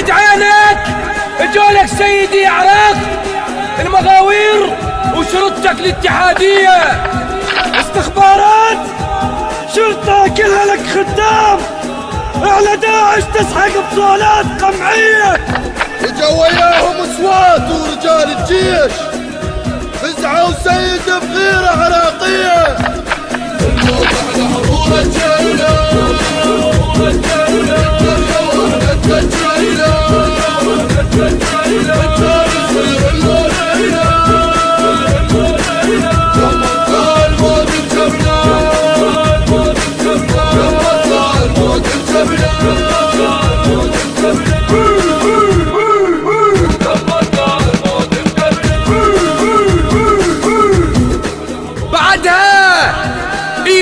بعد عينك جولك سيدي عراق المغاوير وشرطتك الاتحادية، استخبارات شرطة كلها لك خدام، على داعش تسحق بصولات قمعية. اجوا وياهم اصوات ورجال الجيش، فزعوا سيد بغيرة عراقية. الموت على حضور الجيلة،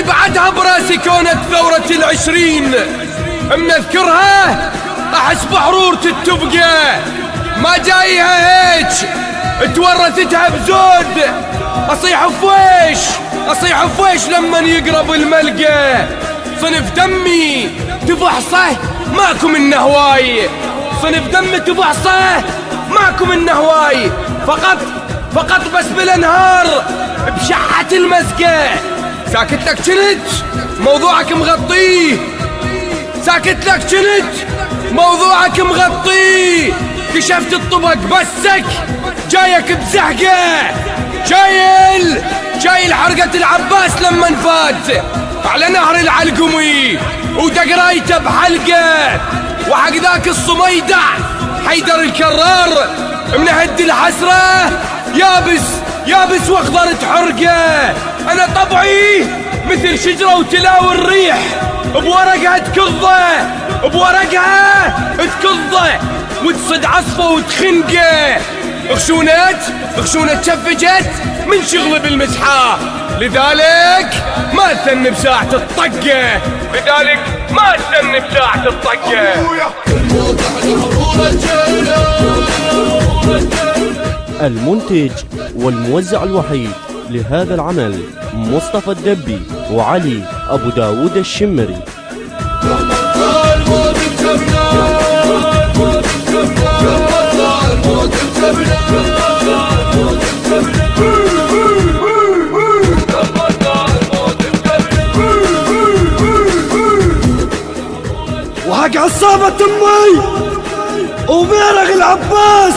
بعدها براسي كونت ثورة ال20 منذكرها احس بحرورة التبقى ما جايها هيك تورثتها بزود. اصيح فويش لما يقرب الملقى، صنف دمي تفحصه ماكو منه هواي، صنف دمي تفحصه ماكو منه هواي، فقط بس بالانهار بشحة المسقى. ساكت لك جنت موضوعك مغطيه، ساكت لك جنت موضوعك مغطيه. كشفت الطبق بسك جايك بزحقه، جايل حرقة العباس لما انفات على نهر العلقمي ودقرايته بحلقه، وحق ذاك الصميدع حيدر الكرار منهد الحسره يابس واخضر تحرقه. انا طبعي مثل شجرة وتلاوي الريح، بورقها تكضه وتصد عصفة وتخنقه. خشونة شفجت من شغل بالمسحة، لذلك ما استنى بساعة الطقة، المنتج والموزع الوحيد لهذا العمل مصطفى الدبي وعلي أبو داود الشمري. وحق عصابة امي وبيرغ العباس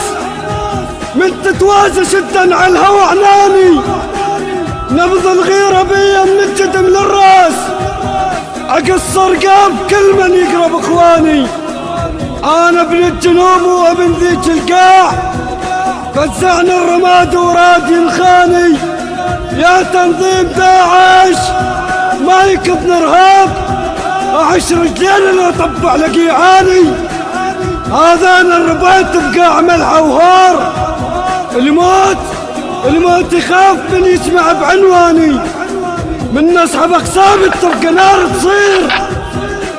من تتوازى شدا على الهوى عناني، نبض الغيرة بيا من الجدم للراس، اقصر قلب كل من يقرب اخواني. انا ابن الجنوب وابن ذيك القاع، فزعنا الرماد وراد ينخاني. يا تنظيم داعش ما يكب ارهاب، اعش رجلين اللي اطبع لقيعاني. هذا انا ربيت بقاع ملحة وهار، الموت يخاف من يسمع بعنواني. من نسحب اقسامي تلقى نار تصير،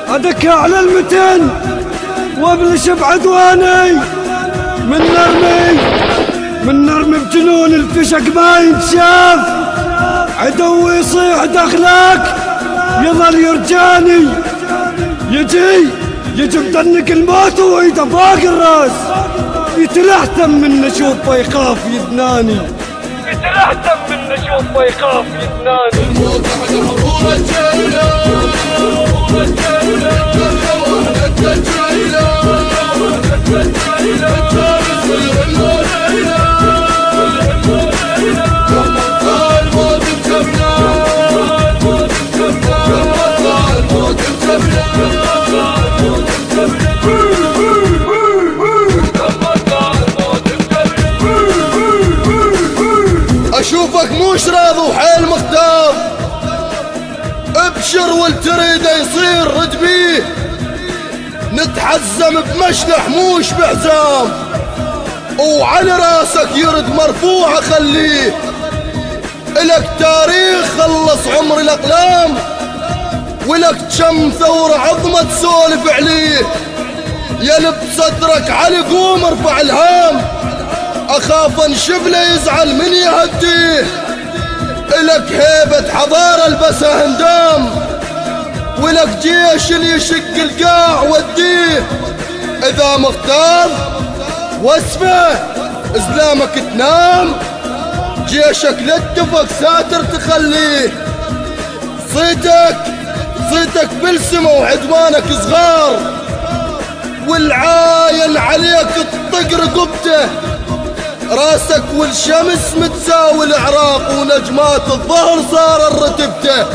ادكها على المتن وابلش بعدواني. من نرمي بجنون الفشق ما ينشاف، عدوي يصيح دخلك يظل يرجاني. يجي بدنك الموت وإيده فوق الراس، يتلهتم من نشوفه يخاف يدناني. الموت على حضور الجيلة، اشوفك مش راضي وحيل مختار، ابشر والتريده يصير رد بيه. نتحزم بمشلح موش بحزام، وعلى راسك يرد مرفوع خليه. الك تاريخ خلص عمر الاقلام، ولك كم ثورة عظمة تسولف عليه. يلب صدرك على قوم ارفع الهام، اخاف انشب له يزعل من يهديه. الك هيبة حضارة البسها هندام، ولك جيش اللي يشق القاع وديه. إذا مختار واسمه إسلامك تنام، جيشك للتفق ساتر تخليه. صيتك بالسما وعدوانك صغار، والعاين عليك تطق رقبته. راسك والشمس متساوي العراق، ونجمات الظهر صار الرتبته.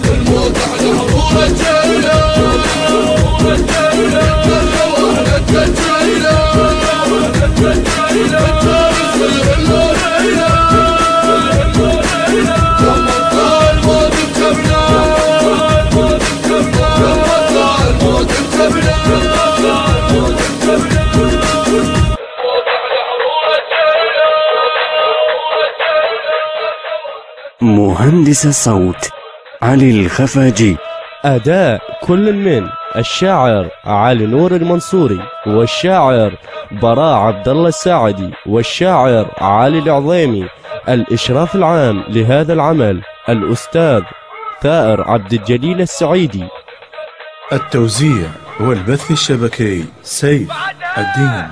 الموت على حضور الجيلة، مهندس الصوت علي الخفاجي. أداء كل من الشاعر علي نور المنصوري، والشاعر براء عبد الله الساعدي، والشاعر علي العظيمي. الإشراف العام لهذا العمل الأستاذ ثائر عبد الجليل السعيدي. التوزيع والبث الشبكي سيف الدين.